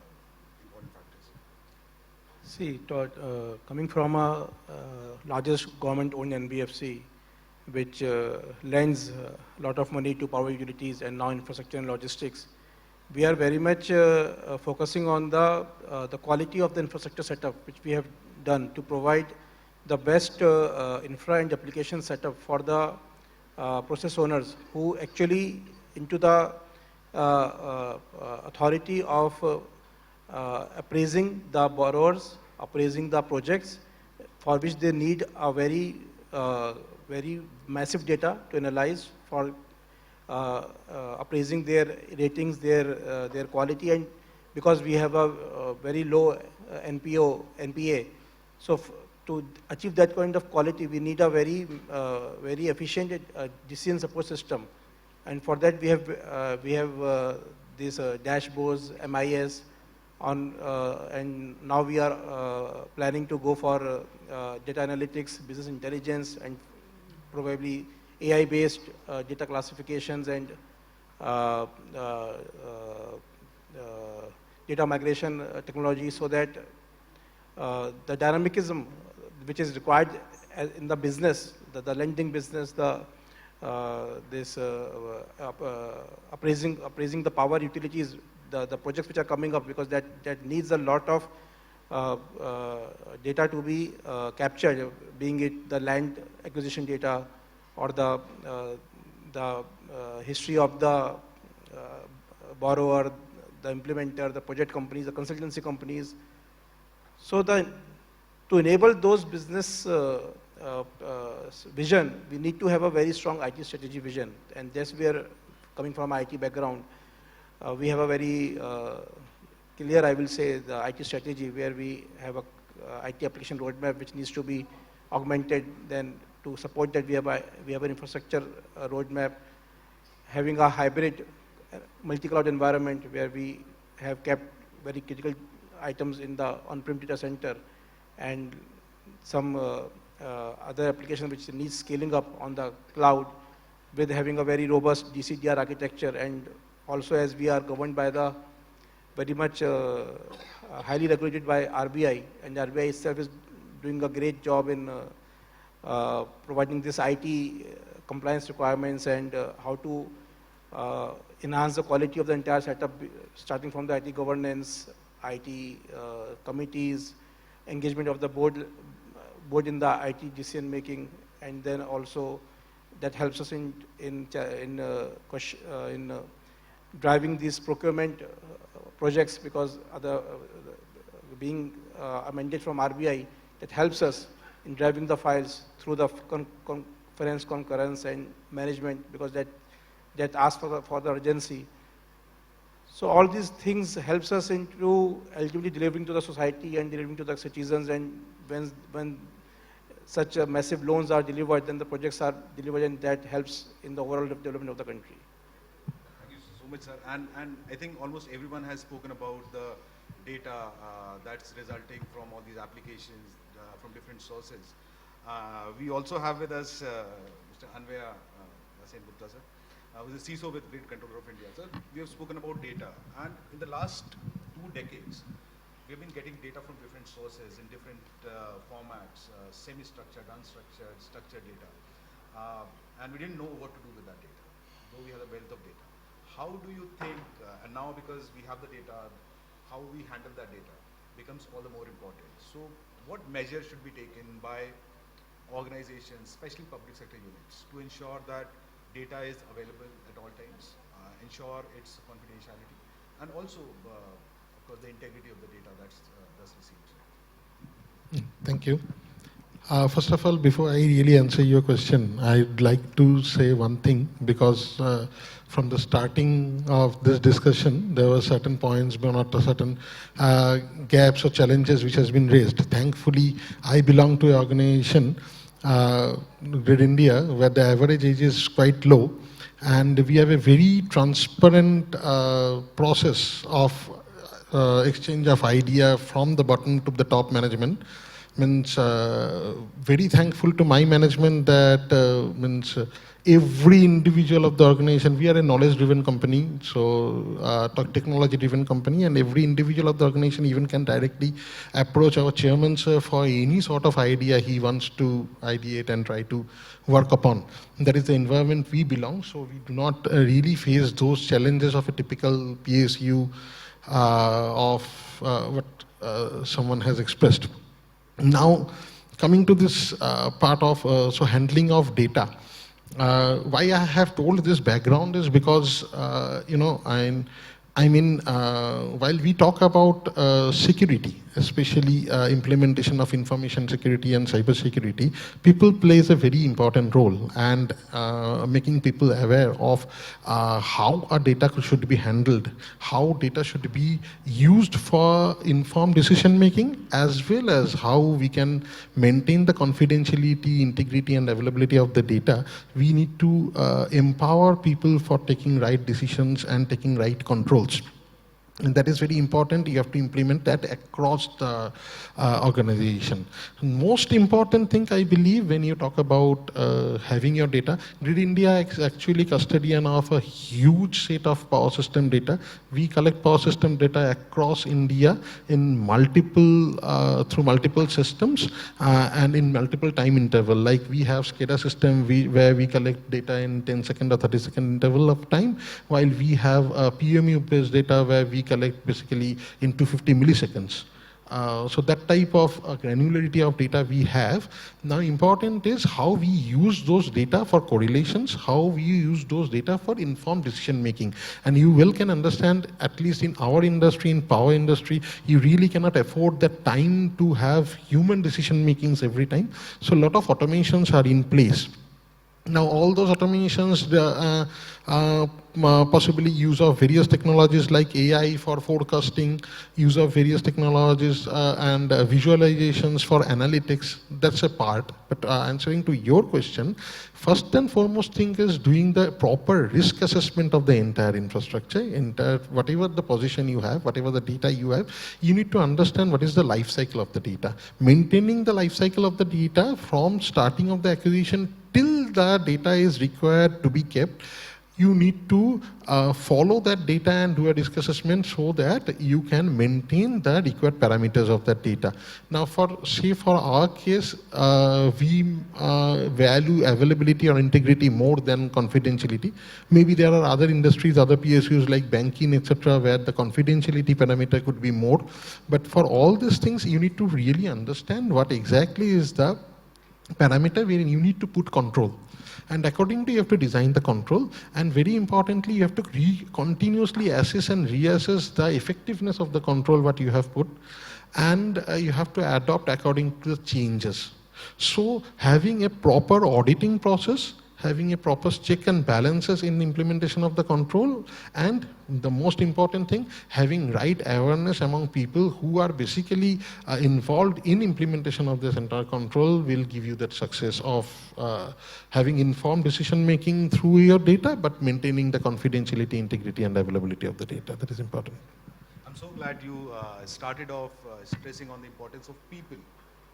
important factors? See, coming from a largest government-owned NBFC, which lends a lot of money to power utilities and now infrastructure and logistics, we are very much focusing on the quality of the infrastructure setup, which we have done to provide the best infra and application setup for the process owners who actually into the authority of appraising the borrowers, appraising the projects, for which they need a very massive data to analyze for appraising their ratings, their quality, and because we have a very low NPA. So to achieve that kind of quality, we need a very efficient decision support system. And for that, we have these dashboards, MIS, and now we are planning to go for data analytics, business intelligence, and probably AI-based data classifications and data migration technology, so that the dynamicism which is required in the business, the lending business, appraising the power utilities, the projects which are coming up, because that needs a lot of data to be captured, being it the land acquisition data or the history of the borrower, the implementer, the project companies, the consultancy companies. So to enable those business vision, we need to have a very strong IT strategy vision, and that's where, coming from IT background, we have a very clear, I will say, the IT strategy, where we have a IT application roadmap which needs to be augmented. Then to support that, we have an infrastructure roadmap, having a hybrid multi-cloud environment where we have kept very critical items in the on-prem data center, and some other application which needs scaling up on the cloud, with having a very robust DCDR architecture. And also, as we are governed by the very much highly regulated by RBI, and RBI itself is doing a great job in providing this IT compliance requirements and how to enhance the quality of the entire setup, starting from the IT governance, IT committees, engagement of the board in the IT decision making, and then also that helps us in driving these procurement projects, because being a mandate from RBI, that helps us in driving the files through the conference, concurrence, and management, because that asks for the urgency. So all these things helps us into ultimately delivering to the society and delivering to the citizens. And when such massive loans are delivered, then the projects are delivered, and that helps in the overall development of the country. Thank you so much, sir. And I think almost everyone has spoken about the data that's resulting from all these applications from different sources. We also have with us Mr. ANWAYA SENGUPTA, sir, who is the CISO with Grid Controller of India. Sir, we have spoken about data, and in the last 2 decades, we have been getting data from different sources in different formats, semi-structured, unstructured, structured data. And we didn't know what to do with that data, though we had a wealth of data. How do you think, and now because we have the data, how we handle that data becomes all the more important. So what measures should be taken by organizations, especially public sector units, to ensure that data is available at all times, ensure its confidentiality, and also, of course, the integrity of the data that's received. Thank you. First of all, before I really answer your question, I'd like to say one thing, because from the starting of this discussion, there were certain points, but not certain gaps or challenges which has been raised. Thankfully, I belong to an organization, Grid India, where the average age is quite low, and we have a very transparent process of exchange of idea from the bottom to the top management. Means very thankful to my management that every individual of the organization, we are a knowledge-driven company, so technology-driven company, and every individual of the organization even can directly approach our chairman, sir, for any sort of idea he wants to ideate and try to work upon. That is the environment we belong, so we do not really face those challenges of a typical PSU of what someone has expressed. Now, coming to this part of so handling of data. Why I have told this background is because, while we talk about security, especially implementation of information security and cyber security, people plays a very important role, and making people aware of how our data should be handled, how data should be used for informed decision making, as well as how we can maintain the confidentiality, integrity and availability of the data. We need to empower people for taking right decisions and taking right controls. And that is very important. You have to implement that across the organization. Most important thing, I believe, when you talk about having your data, Grid India is actually custodian of a huge set of power system data. We collect power system data across India in through multiple systems and in multiple time interval. Like we have SCADA system where we collect data in 10-second or 30-second interval of time, while we have PMU-based data where we collect basically in 250 milliseconds. So that type of granularity of data we have. Now important is how we use those data for correlations, how we use those data for informed decision making. And you well can understand, at least in our industry, in power industry, you really cannot afford that time to have human decision makings every time. So a lot of automations are in place. Now all those automations, possibly use of various technologies like AI for forecasting, use of various technologies and visualizations for analytics, that's a part. But answering to your question, first and foremost thing is doing the proper risk assessment of the entire infrastructure, whatever the position you have, whatever the data you have, you need to understand what is the life cycle of the data. Maintaining the life cycle of the data from starting of the acquisition till the data is required to be kept, you need to follow that data and do a risk assessment so that you can maintain the required parameters of that data. Now for our case, we value availability or integrity more than confidentiality. Maybe there are other industries, other PSUs like banking, etc., where the confidentiality parameter could be more. But for all these things, you need to really understand what exactly is the parameter wherein you need to put control. And accordingly, you have to design the control. And very importantly, you have to continuously assess and reassess the effectiveness of the control what you have put. And you have to adopt according to the changes. So having a proper auditing process, having a proper check and balances in implementation of the control, and the most important thing, having right awareness among people who are basically involved in implementation of this entire control will give you that success of having informed decision making through your data, but maintaining the confidentiality, integrity and availability of the data. That is important. I'm so glad you started off stressing on the importance of people,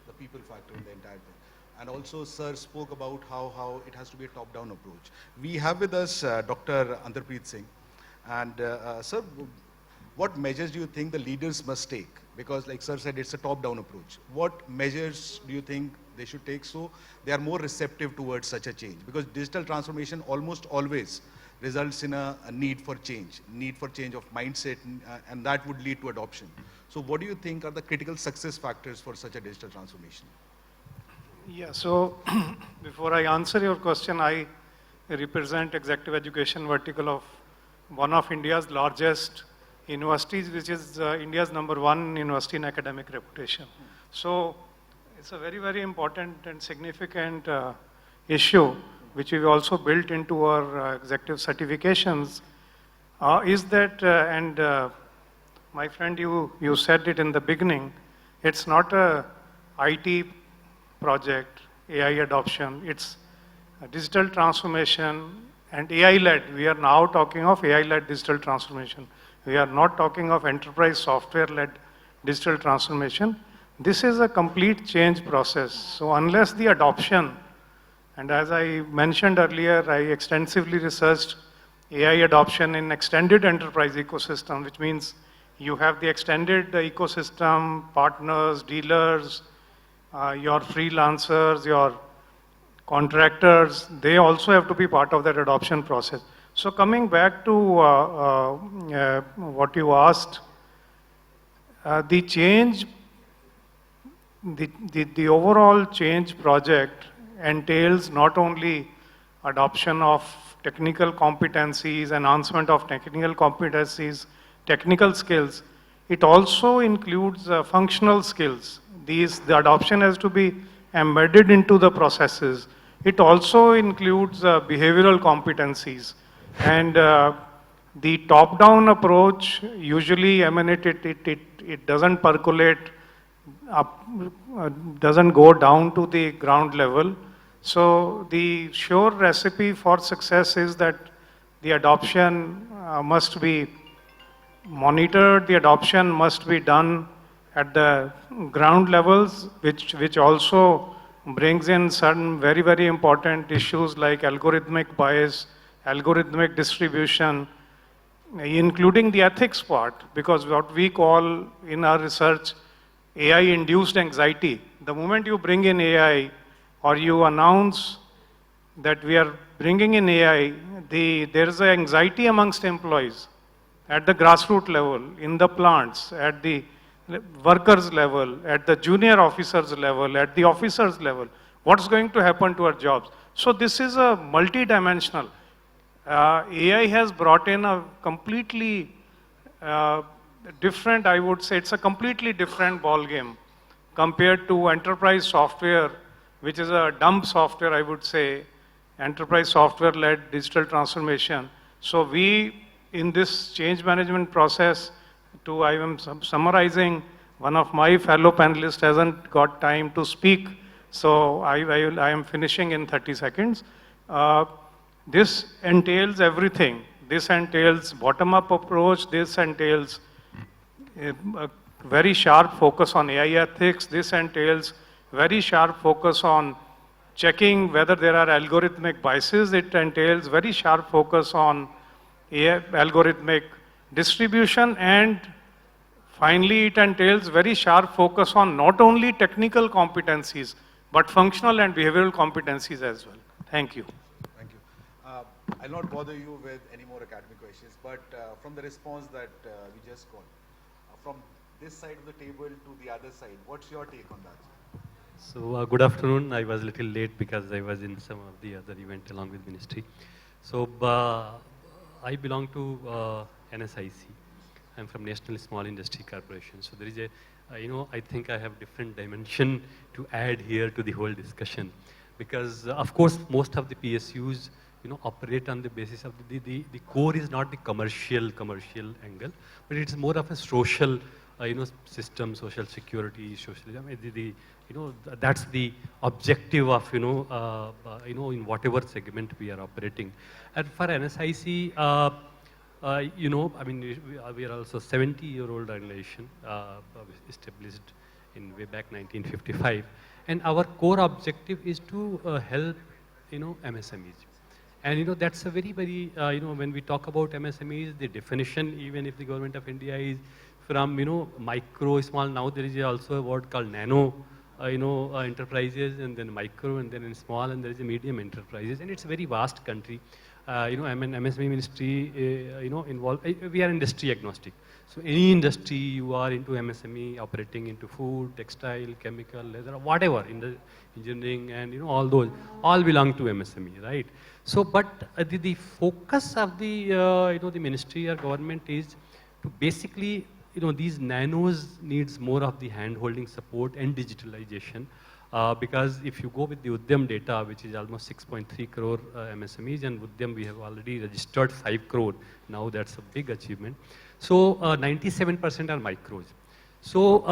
the people factor in the entire thing. And also, sir spoke about how it has to be a top-down approach. We have with us Dr. Andarpreet Singh. And sir, what measures do you think the leaders must take? Because like sir said, it's a top-down approach. What measures do you think they should take so they are more receptive towards such a change? Because digital transformation almost always results in a need for change of mindset, and that would lead to adoption. So what do you think are the critical success factors for such a digital transformation? Yeah, so before I answer your question, I represent executive education vertical of one of India's largest universities, which is India's #1 university in academic reputation. So it's a very, very important and significant issue, which we've also built into our executive certifications, is that, my friend, you said it in the beginning, it's not a IT project, AI adoption, it's a digital transformation and AI-led. We are now talking of AI-led digital transformation. We are not talking of enterprise software-led digital transformation. This is a complete change process. So unless the adoption, and as I mentioned earlier, I extensively researched AI adoption in extended enterprise ecosystem, which means you have the extended ecosystem, partners, dealers, your freelancers, your contractors, they also have to be part of that adoption process. So coming back to what you asked, the change, the overall change project entails not only adoption of technical competencies, enhancement of technical competencies, technical skills, it also includes functional skills. The adoption has to be embedded into the processes. It also includes behavioral competencies. And the top-down approach usually it doesn't percolate up, doesn't go down to the ground level. So the sure recipe for success is that the adoption must be monitored, the adoption must be done at the ground levels, which also brings in certain very, very important issues like algorithmic bias, algorithmic distribution, including the ethics part, because what we call in our research AI-induced anxiety. The moment you bring in AI or you announce that we are bringing in AI, there is an anxiety amongst employees at the grassroots level, in the plants, at the workers level, at the junior officers level, at the officers level. What's going to happen to our jobs? So this is a multi-dimensional. AI has brought in a completely different, I would say, it's a completely different ballgame compared to enterprise software, which is a dumb software, I would say, enterprise software-led digital transformation. So we, in this change management process, I am summarizing, one of my fellow panelists hasn't got time to speak, so I am finishing in 30 seconds. This entails everything. This entails bottom-up approach. This entails a very sharp focus on AI ethics. This entails very sharp focus on checking whether there are algorithmic biases. It entails very sharp focus on algorithmic distribution, and finally it entails very sharp focus on not only technical competencies but functional and behavioral competencies as well. Thank you. Thank you. I'll not bother you with any more academic questions, but from the response that we just got, from this side of the table to the other side, what's your take on that? So good afternoon. I was a little late because I was in some of the other event along with ministry. So I belong to NSIC. I'm from National Small Industry Corporation. So there is a, I think I have different dimension to add here to the whole discussion. Because of course, most of the PSUs, operate on the basis of the core is not the commercial angle, but it's more of a social, system, social security, socialism. That's the objective of, in whatever segment we are operating. And for NSIC, we are also 70-year-old organization, established in way back 1955. And our core objective is to help, MSMEs. And that's a very, very, when we talk about MSMEs, the definition, even if the government of India is from, micro, small, now there is also a word called nano, enterprises, and then micro, and then in small, and there is a medium enterprises, and it's a very vast country. MSME ministry, involved, we are industry agnostic. So any industry you are into MSME, operating into food, textile, chemical, leather, whatever, in the engineering, and all those, all belong to MSME, right? So, but the focus of the, the ministry or government is to basically, these nanos needs more of the hand-holding support and digitalization. Because if you go with the Udyam data, which is almost 6.3 crore MSMEs, and Udyam we have already registered 5 crore. Now that's a big achievement. So 97% are micros. So,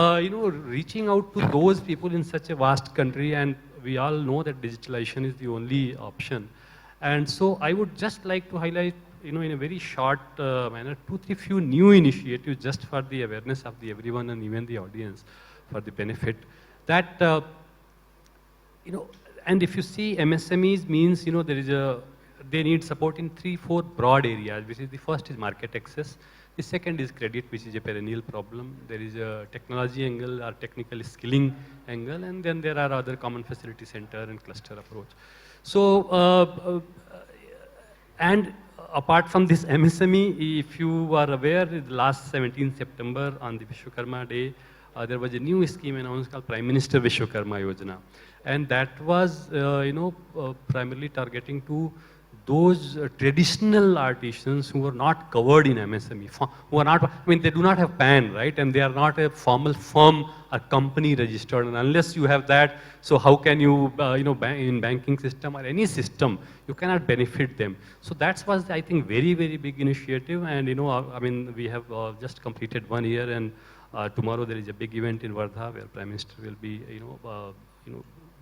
reaching out to those people in such a vast country, and we all know that digitalization is the only option. And so I would just like to highlight, in a very short manner, 2-3 few new initiatives just for the awareness of the everyone and even the audience for the benefit. That, and if you see MSMEs means, they need support in 3-4 broad areas, which is the first is market access. The second is credit, which is a perennial problem. There is a technology angle or technical skilling angle, and then there are other common facility center and cluster approach. So, and apart from this MSME, if you are aware, last 17th September on the Vishwakarma Day, there was a new scheme announced called Prime Minister Vishwakarma Yojana. And that was, primarily targeting to those traditional artisans who were not covered in MSME, who are not, I mean, they do not have PAN, right? And they are not a formal firm or company registered. And unless you have that, so how can you, in banking system or any system, you cannot benefit them. So that was, I think, very, very big initiative. And, I mean, we have just completed 1 year, and tomorrow there is a big event in Wardha where Prime Minister will be,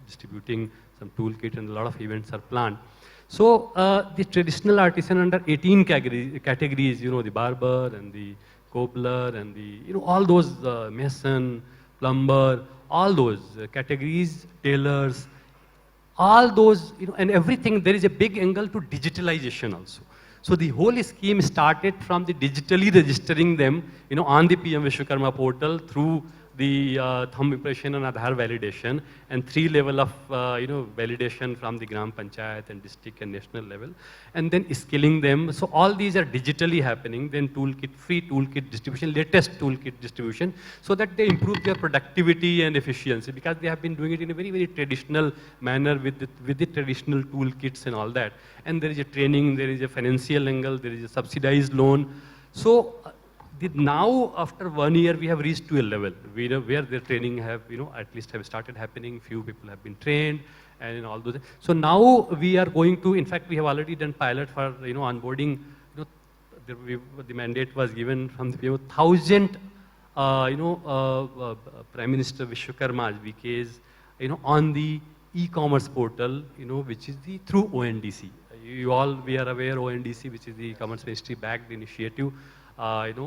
distributing some toolkit, and a lot of events are planned. So the traditional artisan under 18 categories, the barber and the cobbler and the, all those mason, plumber, all those categories, tailors, all those, and everything, there is a big angle to digitalization also. So the whole scheme started from the digitally registering them, on the PM Vishwakarma portal through the thumb impression and Aadhaar validation, and 3 level of validation from the Gram Panchayat and district and national level, and then scaling them. So all these are digitally happening. Then toolkit, free toolkit distribution, latest toolkit distribution, so that they improve their productivity and efficiency, because they have been doing it in a very, very traditional manner with the traditional toolkits and all that. And there is a training, there is a financial angle, there is a subsidized loan. So now, after 1 year, we have reached to a level where their training have, at least have started happening. Few people have been trained, and all those. So now we are going to, in fact, we have already done pilot for, onboarding. The mandate was given from the 1,000, Prime Minister Vishwakarma VKs, on the e-commerce portal, which is through ONDC. We are aware ONDC, which is the Commerce Ministry backed initiative. And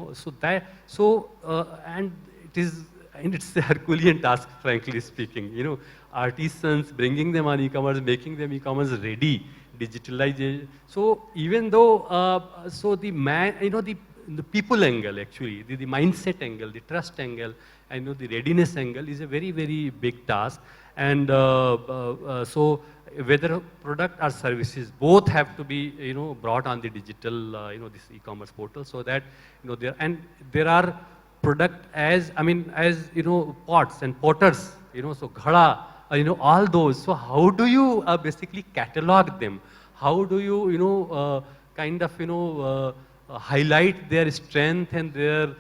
it's a Herculean task, frankly speaking. Artisans, bringing them on e-commerce, making them e-commerce ready, digitalization. So even though, the people angle actually, the mindset angle, the trust angle, and the readiness angle is a very, very big task. And so whether product or services, both have to be, brought on the digital, this e-commerce portal, so that, there are product as pots and potters, so ghada, all those. So how do you basically catalog them? How do you, highlight their strength and their,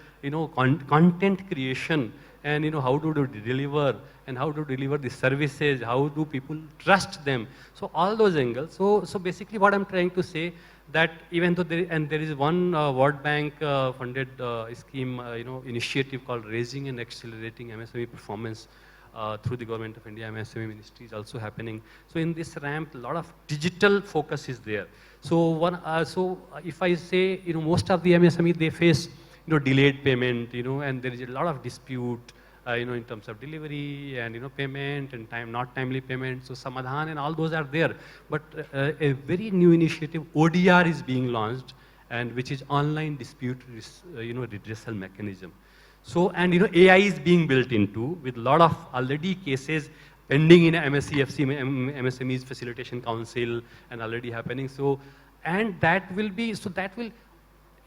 content creation, and, how do you deliver, and how to deliver the services, how do people trust them. So all those angles. So basically what I'm trying to say, that even though there is one World Bank funded scheme, initiative called Raising and Accelerating MSME Performance through the Government of India, MSME Ministry is also happening. So in this ramp, a lot of digital focus is there. So if I say, most of the MSME, they face, delayed payment, and there is a lot of dispute, in terms of delivery and, payment and not timely payment. So Samadhan and all those are there. But a very new initiative, ODR, is being launched, and which is online dispute, redressal mechanism. So, and AI is being built into, with a lot of already cases pending in MSME's Facilitation Council, and already happening. So, and that will be,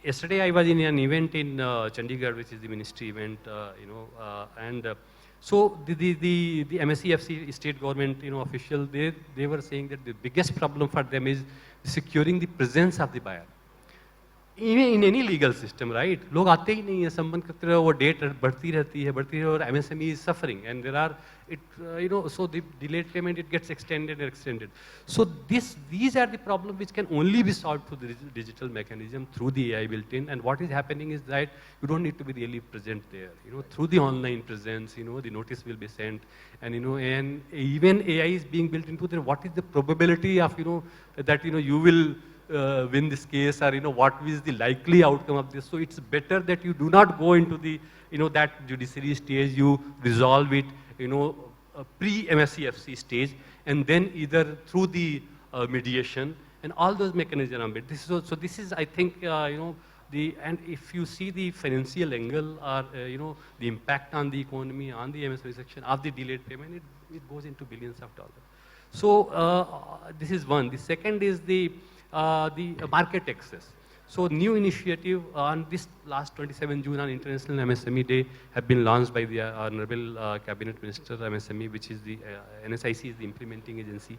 yesterday I was in an event in Chandigarh, which is the ministry event, so the MSEFC state government, official, they were saying that the biggest problem for them is securing the presence of the buyer. In any legal system, right? लोग आते ही नहीं हैं, संबंध करते रहो, वो date बढ़ती रहती है, और MSME is suffering, and there are, so the delayed payment, it gets extended and extended. So these are the problems which can only be solved through the digital mechanism, through the AI built-in. And what is happening is that you don't need to be really present there. Through the online presence, the notice will be sent, and and even AI is being built into there. What is the probability of that you will win this case, or what is the likely outcome of this? So it's better that you do not go into the that judiciary stage. You resolve it pre-MSEFC stage, and then either through the mediation and all those mechanisms are made. So this is, I think, and if you see the financial angle, or the impact on the economy, on the MSME section of the delayed payment, it goes into billions of dollars. So this is one. The second is the market access. So new initiative on this last 27 June on International MSME Day have been launched by the Honorable Cabinet Minister MSME, which is the NSIC is the implementing agency,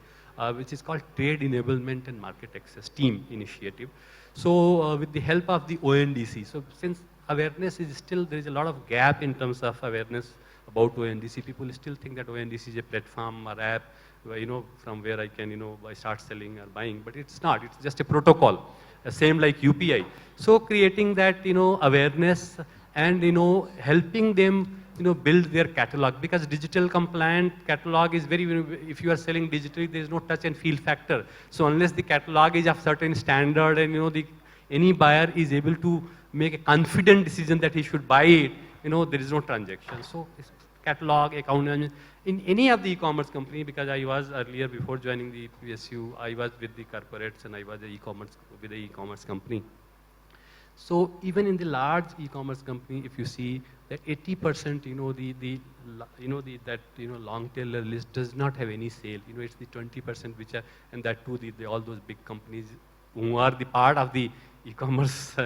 which is called Trade Enablement and Market Access Team Initiative. So with the help of the ONDC, so since awareness is still, there is a lot of gap in terms of awareness about ONDC. People still think that ONDC is a platform or app, from where I can, I start selling or buying, but it's not. It's just a protocol, same like UPI. So creating that, awareness and, helping them, build their catalog, because digital compliant catalog is very, if you are selling digitally, there is no touch and feel factor. So unless the catalog is of certain standard and, any buyer is able to make a confident decision that he should buy it, there is no transaction. So catalog, account management, in any of the e-commerce company, because I was earlier, before joining the PSU, I was with the corporates and I was with the e-commerce company. So even in the large e-commerce company, if you see that 80%, long tail list does not have any sale. It's the 20% which are, and that too, all those big companies who are the part of the e-commerce,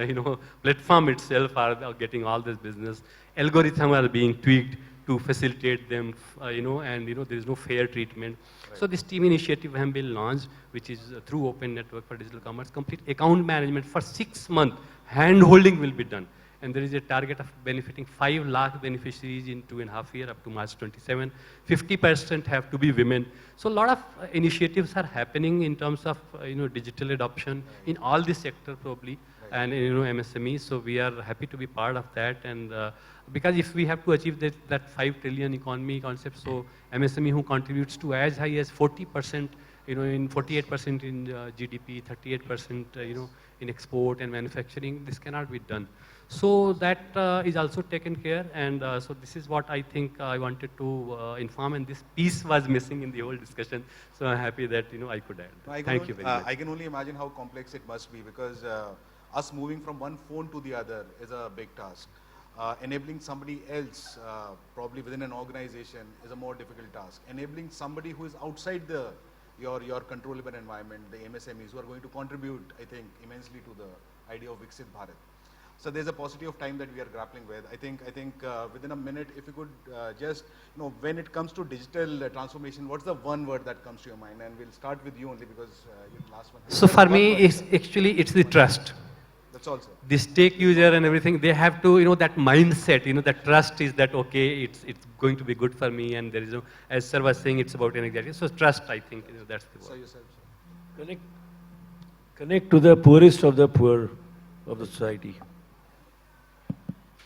platform itself are getting all this business. Algorithms are being tweaked to facilitate them, and there is no fair treatment. Right. So this team initiative has been launched, which is through Open Network for Digital Commerce, complete account management for 6 months, hand-holding will be done. And there is a target of benefiting 5 lakh beneficiaries in 2.5 years up to March 27. 50% have to be women. So a lot of initiatives are happening in terms of digital adoption in all the sector probably, and MSME. So we are happy to be part of that. And because if we have to achieve that 5 trillion economy concept, so MSME who contributes to as high as 40%, in 48% in GDP, 38%, in export and manufacturing, this cannot be done. So that is also taken care, and so this is what I think I wanted to inform, and this piece was missing in the whole discussion. So I'm happy that I could add. Thank you very much. I can only imagine how complex it must be, because us moving from one phone to the other is a big task. Enabling somebody else, probably within an organization, is a more difficult task. Enabling somebody who is outside your controllable environment, the MSMEs, who are going to contribute, I think, immensely to the idea of Viksit Bharat. So there's a paucity of time that we are grappling with. I think within a minute, if you could just, when it comes to digital transformation, what's the one word that comes to your mind? And we'll start with you only, because you're the last one. So for me, it's the trust. That's also. The stake user and everything, they have to, that mindset, that trust is that, okay, it's going to be good for me, and there is no, as sir was saying, it's about energy. So trust, I think, that's the word. So yourself, sir. Connect to the poorest of the poor of the society.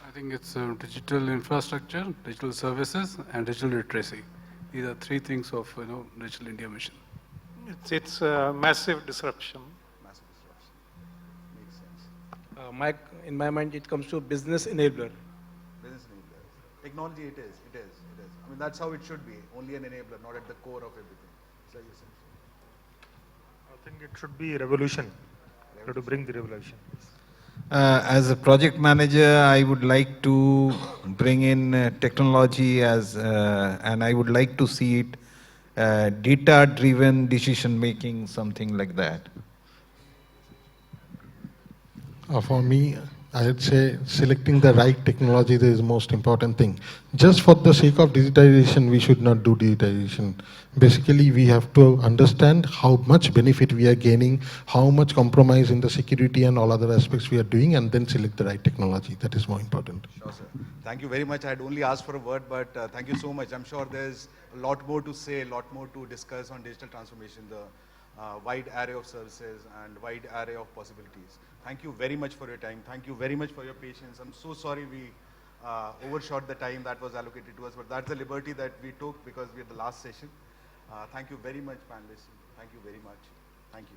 I think it's digital infrastructure, digital services, and digital literacy. These are 3 things of Digital India mission. It's a massive disruption. Massive disruption. Makes sense. In my mind, it comes to business enabler. Business enabler. Technology, it is. I mean, that's how it should be. Only an enabler, not at the core of everything. So yourself, sir. I think it should be revolution. To bring the revolution. As a project manager, I would like to bring in technology and I would like to see it data-driven decision making, something like that. For me, I'd say selecting the right technology is the most important thing. Just for the sake of digitization, we should not do digitization. Basically, we have to understand how much benefit we are gaining, how much compromise in the security and all other aspects we are doing, and then select the right technology. That is more important. Sure, sir. Thank you very much. I had only asked for a word, but thank you so much. I'm sure there's a lot more to say, a lot more to discuss on digital transformation, the wide array of services and wide array of possibilities. Thank you very much for your time. Thank you very much for your patience. I'm so sorry we overshot the time that was allocated to us, but that's the liberty that we took because we are the last session. Thank you very much, panelists. Thank you very much. Thank you.